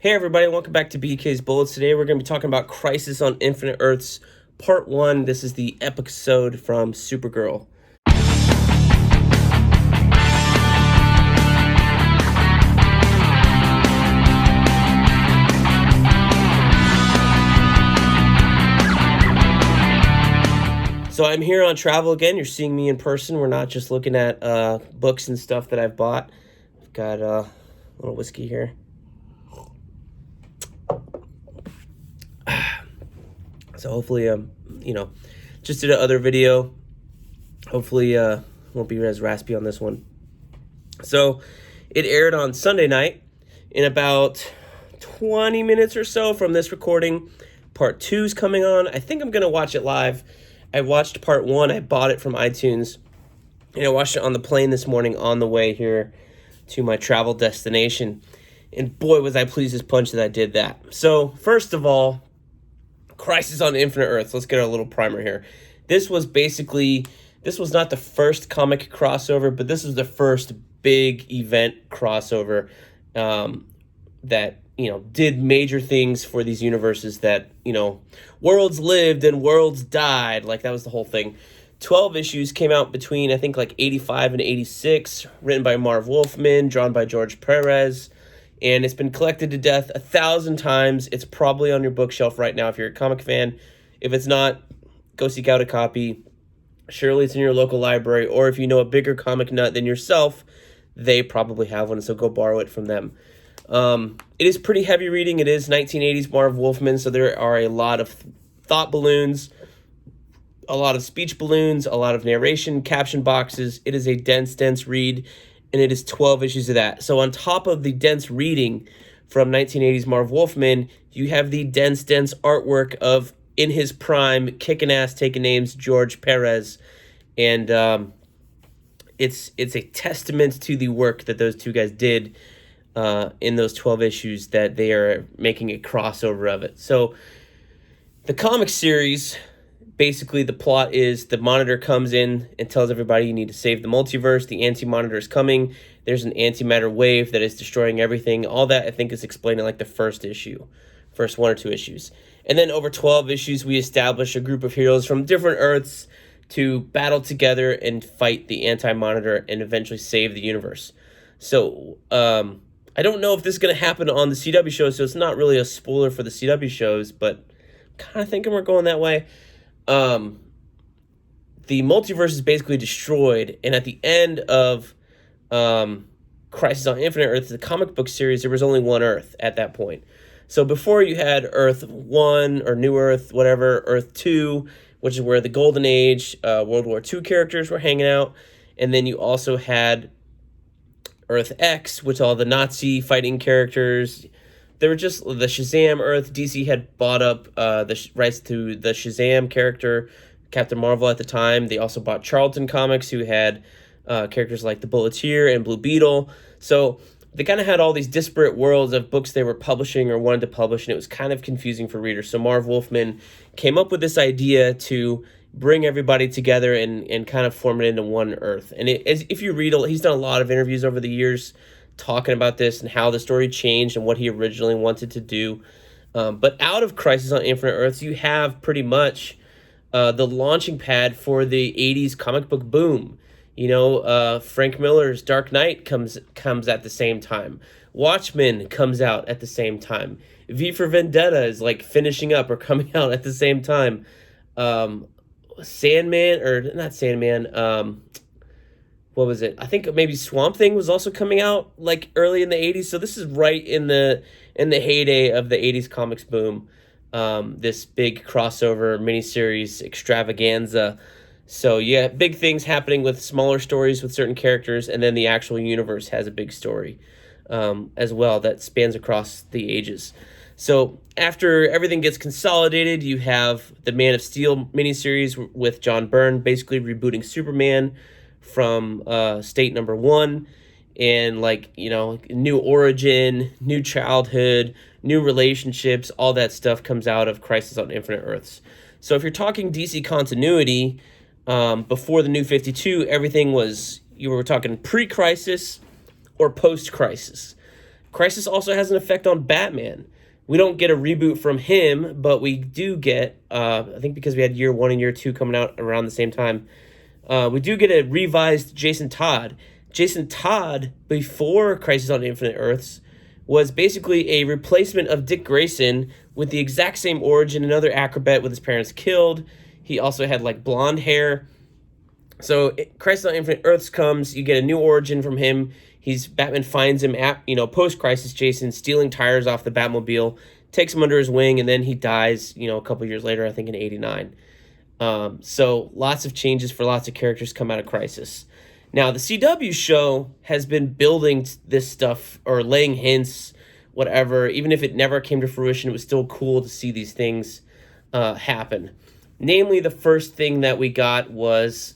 Hey everybody, welcome back to BK's Bullets. Today we're going to be talking about Crisis on Infinite Earths Part 1. This is the episode from Supergirl. So I'm here on travel again. You're seeing me in person. We're not just looking at books and stuff that I've bought. I've got a little whiskey here. So hopefully, just did another video. Hopefully, won't be as raspy on this one. So it aired on Sunday night. In about 20 minutes or so from this recording, part 2 is coming on. I think I'm going to watch it live. I watched part 1. I bought it from iTunes. And I watched it on the plane this morning on the way here to my travel destination. And boy, was I pleased as punch that I did that. So first of all, Crisis on Infinite Earths. Let's get a little primer here. This was not the first comic crossover, but this was the first big event crossover that, did major things for these universes that, worlds lived and worlds died. Like, that was the whole thing. 12 issues came out between, I think, like 85 and 86, written by Marv Wolfman, drawn by George Perez. And it's been collected to death 1,000 times. It's probably on your bookshelf right now if you're a comic fan. If it's not, go seek out a copy. Surely it's in your local library. Or if you know a bigger comic nut than yourself, they probably have one, so go borrow it from them. It is pretty heavy reading. It is 1980s Marv Wolfman, so there are a lot of thought balloons, a lot of speech balloons, a lot of narration, caption boxes. It is a dense read. And it is 12 issues of that. So on top of the dense reading from 1980s Marv Wolfman, you have the dense artwork of, in his prime, kicking ass, taking names, George Perez. And it's a testament to the work that those two guys did in those 12 issues that they are making a crossover of it. So the comic series, basically, the plot is the Monitor comes in and tells everybody you need to save the multiverse. The Anti-Monitor is coming. There's an antimatter wave that is destroying everything. All that, I think, is explained in like the first 1 or 2 issues. And then over 12 issues, we establish a group of heroes from different Earths to battle together and fight the Anti-Monitor and eventually save the universe. So I don't know if this is going to happen on the CW show, so it's not really a spoiler for the CW shows, but I'm kind of thinking we're going that way. The multiverse is basically destroyed, and at the end of Crisis on Infinite Earths, the comic book series, there was only one Earth at that point. So before you had Earth 1 or New Earth, whatever, Earth 2, which is where the Golden Age, World War II characters were hanging out, and then you also had Earth X, with all the Nazi fighting characters. They were just the Shazam Earth. DC had bought up the rights to the Shazam character, Captain Marvel at the time. They also bought Charlton Comics, who had characters like the Bulleteer and Blue Beetle. So they kind of had all these disparate worlds of books they were publishing or wanted to publish, and it was kind of confusing for readers. So Marv Wolfman came up with this idea to bring everybody together and kind of form it into one Earth. And if you read, he's done a lot of interviews over the years talking about this and how the story changed and what he originally wanted to do. But out of Crisis on Infinite Earths, you have pretty much the launching pad for the 80s comic book boom. Frank Miller's Dark Knight comes at the same time. Watchmen comes out at the same time. V for Vendetta is like finishing up or coming out at the same time. What was it? I think maybe Swamp Thing was also coming out like early in the 80s. So this is right in the heyday of the 80s comics boom. This big crossover miniseries extravaganza. So yeah, big things happening with smaller stories with certain characters, and then the actual universe has a big story as well that spans across the ages. So after everything gets consolidated, you have the Man of Steel miniseries with John Byrne basically rebooting Superman from state number 1, and new origin, new childhood, new relationships, all that stuff comes out of Crisis on Infinite Earths. So if you're talking DC continuity, before the New 52, everything was, you were talking pre-crisis or post-crisis. Crisis also has an effect on Batman. We don't get a reboot from him, but we do get, I think because we had year 1 and year 2 coming out around the same time, we do get a revised Jason Todd. Jason Todd, before Crisis on Infinite Earths, was basically a replacement of Dick Grayson with the exact same origin, another acrobat with his parents killed. He also had like blonde hair. So Crisis on Infinite Earths comes, you get a new origin from him. Batman finds him at, post-Crisis Jason stealing tires off the Batmobile, takes him under his wing, and then he dies, a couple years later, I think in 89. So lots of changes for lots of characters come out of Crisis. Now, the CW show has been building this stuff or laying hints, whatever. Even if it never came to fruition, it was still cool to see these things happen. Namely, the first thing that we got was,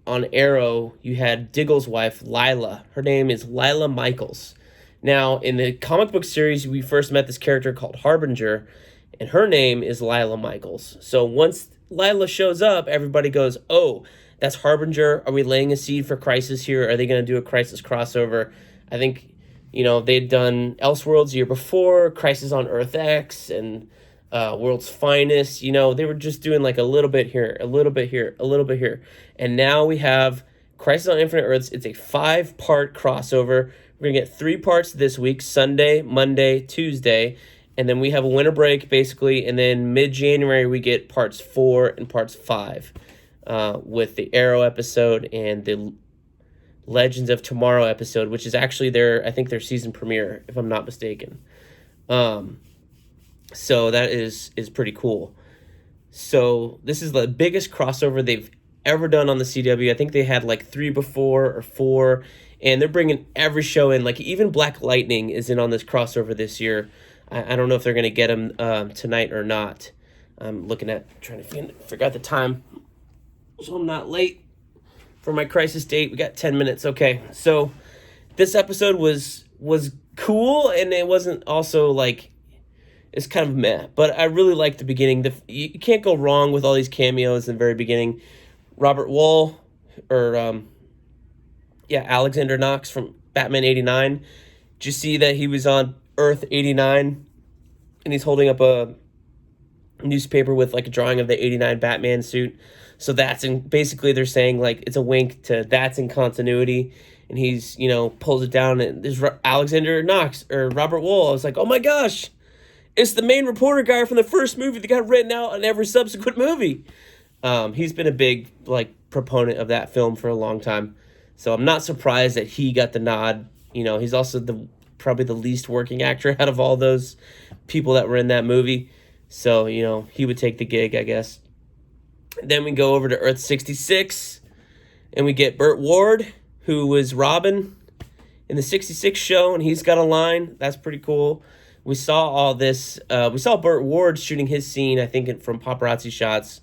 on Arrow, you had Diggle's wife, Lila. Her name is Lila Michaels. Now, in the comic book series, we first met this character called Harbinger, and her name is Lila Michaels. So once Lila shows up, everybody goes, oh, that's Harbinger. Are we laying a seed for Crisis here? Are they going to do a Crisis crossover? I think, they'd done Elseworlds year before, Crisis on Earth X, and World's Finest. They were just doing like a little bit here, a little bit here, a little bit here. And now we have Crisis on Infinite Earths. It's a 5-part crossover. We're going to get 3 parts this week, Sunday, Monday, Tuesday. And then we have a winter break, basically. And then mid-January, we get parts 4 and parts 5 with the Arrow episode and the Legends of Tomorrow episode, which is actually their season premiere, if I'm not mistaken. So that is pretty cool. So this is the biggest crossover they've ever done on the CW. I think they had like 3 before or 4, and they're bringing every show in. Like even Black Lightning is in on this crossover this year. I don't know if they're going to get him tonight or not. I'm trying to figure out the time so I'm not late for my Crisis date. We got 10 minutes. Okay, so this episode was cool, and it wasn't also like, it's kind of meh, but I really liked the beginning. You can't go wrong with all these cameos in the very beginning. Robert Wall, Alexander Knox from Batman 89. Did you see that he was on Earth 89, and he's holding up a newspaper with like a drawing of the 89 Batman suit? So basically they're saying like it's a wink to that's in continuity, and he's, pulls it down, and there's Alexander Knox or Robert Wall. I was like, oh my gosh, it's the main reporter guy from the first movie that got written out in every subsequent movie. He's been a big proponent of that film for a long time, so I'm not surprised that he got the nod. He's also probably the least working actor out of all those people that were in that movie, so he would take the gig, I guess. Then we go over to Earth 66, and we get Burt Ward, who was Robin in the 66 show, and he's got a line that's pretty cool. We saw all this. We saw Burt Ward shooting his scene, I think, from paparazzi shots.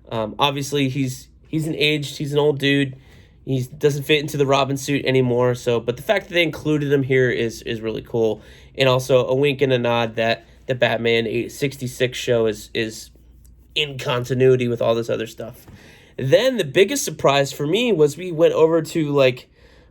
Obviously, he's an old dude. He doesn't fit into the Robin suit anymore. But the fact that they included him here is really cool, and also a wink and a nod that the Batman 66 show is in continuity with all this other stuff. Then the biggest surprise for me was we went over to I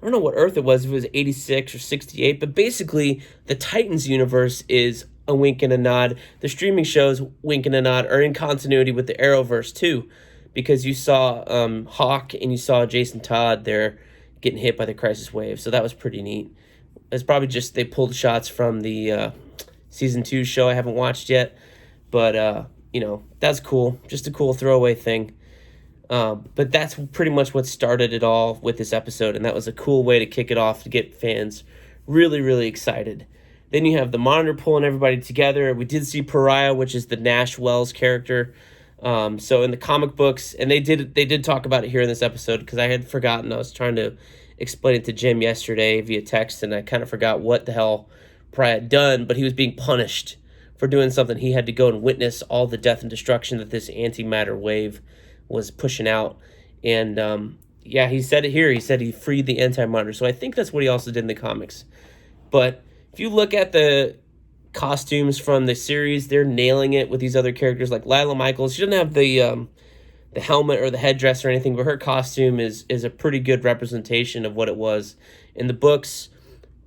don't know what Earth it was, if it was 86 or 68, but basically the Titans universe is a wink and a nod. The streaming shows, wink and a nod, are in continuity with the Arrowverse too, because you saw Hawk and you saw Jason Todd there getting hit by the Crisis Wave, so that was pretty neat. It's probably just they pulled shots from the season 2 show I haven't watched yet, but that's cool. Just a cool throwaway thing. But that's pretty much what started it all with this episode, and that was a cool way to kick it off to get fans really, really excited. Then you have the Monitor pulling everybody together. We did see Pariah, which is the Nash Wells character. So in the comic books, and they did talk about it here in this episode, because I had forgotten. I was trying to explain it to Jim yesterday via text, and I kind of forgot what the hell Pariah had done, but he was being punished for doing something. He had to go and witness all the death and destruction that this antimatter wave was pushing out. And he said it here. He said he freed the anti-monitor. So I think that's what he also did in the comics. But if you look at the costumes from the series, they're nailing it with these other characters like Lila Michaels. She doesn't have the helmet or the headdress or anything, but her costume is a pretty good representation of what it was in the books.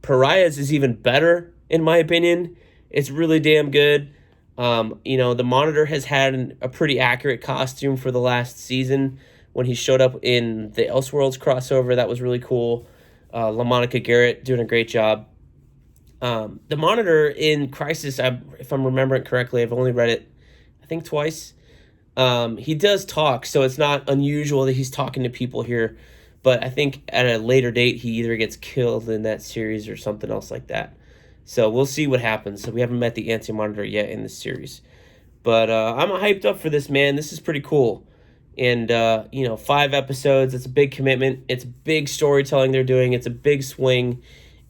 Pariahs is even better, in my opinion. It's really damn good. The Monitor has had a pretty accurate costume for the last season when he showed up in the Elseworlds crossover. That was really cool. LaMonica Garrett doing a great job. The Monitor in Crisis, if I'm remembering correctly, I've only read it, I think, twice. He does talk, so it's not unusual that he's talking to people here. But I think at a later date, he either gets killed in that series or something else like that. So we'll see what happens. So we haven't met the Anti-Monitor yet in this series. But I'm hyped up for this, man. This is pretty cool. And, 5 episodes, it's a big commitment. It's big storytelling they're doing. It's a big swing.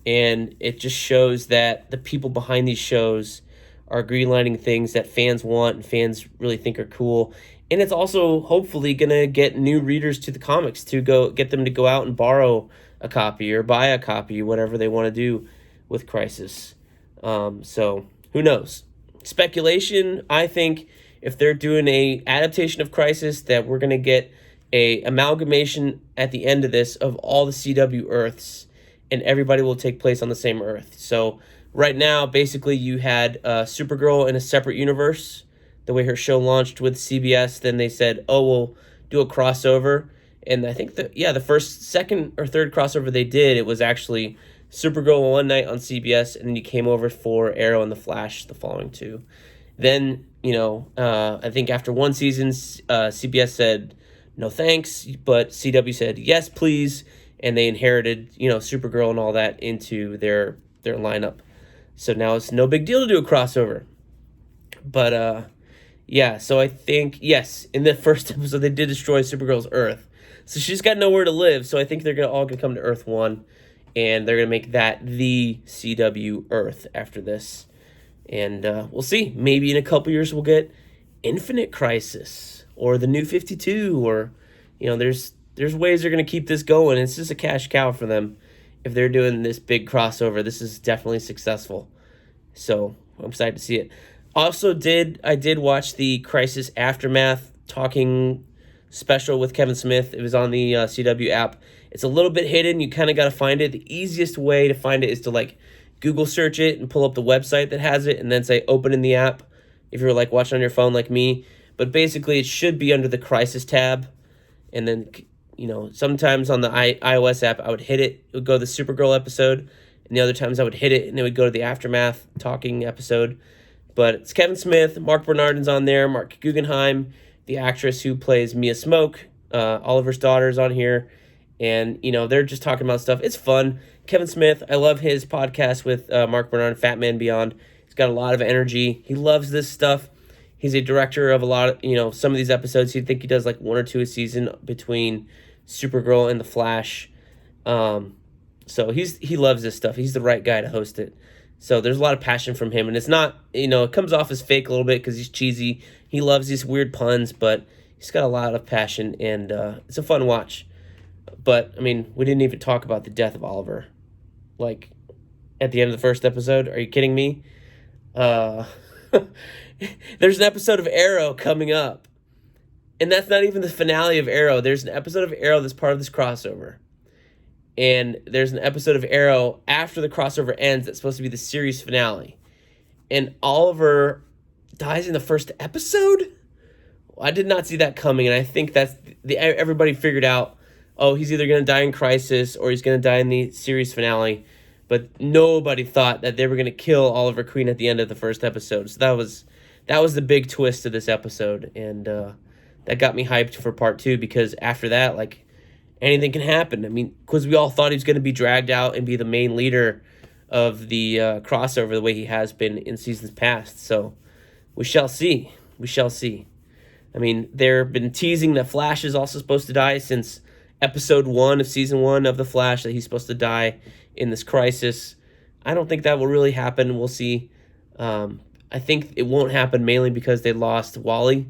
And it just shows that the people behind these shows are greenlighting things that fans want and fans really think are cool. And it's also hopefully going to get new readers to the comics to get them to go out and borrow a copy or buy a copy, whatever they want to do with Crisis. So who knows? Speculation, I think if they're doing a adaptation of Crisis, that we're going to get a amalgamation at the end of this of all the CW Earths, and everybody will take place on the same Earth. So right now, basically, you had Supergirl in a separate universe, the way her show launched with CBS. Then they said, oh, we'll do a crossover. And I think the first, second, or third crossover they did, it was actually Supergirl one night on CBS, and then you came over for Arrow and The Flash the following 2. Then, I think after one season, CBS said, no thanks, but CW said, yes, please, and they inherited, Supergirl and all that into their lineup. So now it's no big deal to do a crossover. But, so I think, yes, in the first episode, they did destroy Supergirl's Earth. So she's got nowhere to live, so I think they're all going to come to Earth 1, and they're going to make that the CW Earth after this. And we'll see. Maybe in a couple years we'll get Infinite Crisis or the New 52, or, there's ways they're going to keep this going. It's just a cash cow for them. If they're doing this big crossover, this is definitely successful. So I'm excited to see it. Also, I did watch the Crisis Aftermath talking special with Kevin Smith. It was on the CW app. It's a little bit hidden. You kind of got to find it. The easiest way to find it is to Google search it and pull up the website that has it and then say open in the app if you're watching on your phone like me. But basically, it should be under the Crisis tab. And then, sometimes on the iOS app, I would hit it. It would go to the Supergirl episode. And the other times I would hit it and it would go to the Aftermath talking episode. But it's Kevin Smith, Mark Bernardin's on there, Mark Guggenheim, the actress who plays Mia Smoke, Oliver's daughter's on here. And, they're just talking about stuff. It's fun. Kevin Smith, I love his podcast with Mark Bernard, Fat Man Beyond. He's got a lot of energy. He loves this stuff. He's a director of a lot of, some of these episodes. You'd think he does 1 or 2 a season between Supergirl and The Flash. So he loves this stuff. He's the right guy to host it. So there's a lot of passion from him. And it's not, it comes off as fake a little bit because he's cheesy. He loves these weird puns, but he's got a lot of passion, and it's a fun watch. But, we didn't even talk about the death of Oliver. At the end of the first episode. Are you kidding me? There's an episode of Arrow coming up. And that's not even the finale of Arrow. There's an episode of Arrow that's part of this crossover. And there's an episode of Arrow after the crossover ends that's supposed to be the series finale. And Oliver dies in the first episode? I did not see that coming, and I think that's everybody figured out, oh, he's either going to die in Crisis or he's going to die in the series finale. But nobody thought that they were going to kill Oliver Queen at the end of the first episode. So that was the big twist of this episode, and that got me hyped for part 2, because after that, anything can happen. Because we all thought he was going to be dragged out and be the main leader of the crossover the way he has been in seasons past. So we shall see. We shall see. They've been teasing that Flash is also supposed to die since episode 1 of season 1 of The Flash, that he's supposed to die in this Crisis. I don't think that will really happen. We'll see. I think it won't happen mainly because they lost Wally.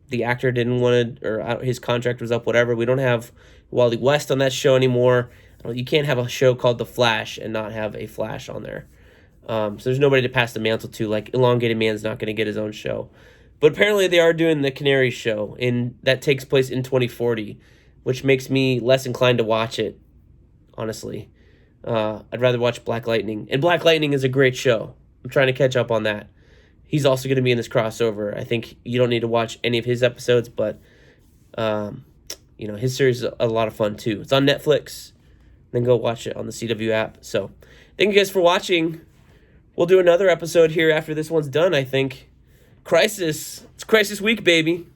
The actor didn't want to, or his contract was up, whatever. We don't have Wally West on that show anymore. You can't have a show called The Flash and not have a Flash on there. So there's nobody to pass the mantle to. Elongated Man's not going to get his own show. But apparently they are doing the Canary show, and that takes place in 2040, which makes me less inclined to watch it, honestly. I'd rather watch Black Lightning. And Black Lightning is a great show. I'm trying to catch up on that. He's also going to be in this crossover. I think you don't need to watch any of his episodes, but his series is a lot of fun too. It's on Netflix. Then go watch it on the CW app. So thank you guys for watching. We'll do another episode here after this one's done, I think. Crisis. It's Crisis Week, baby.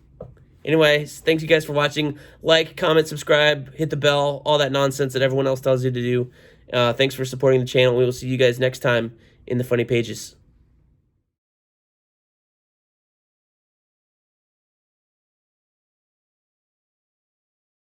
Anyways, thanks you guys for watching. Like, comment, subscribe, hit the bell, all that nonsense that everyone else tells you to do. Thanks for supporting the channel. We will see you guys next time in the funny pages.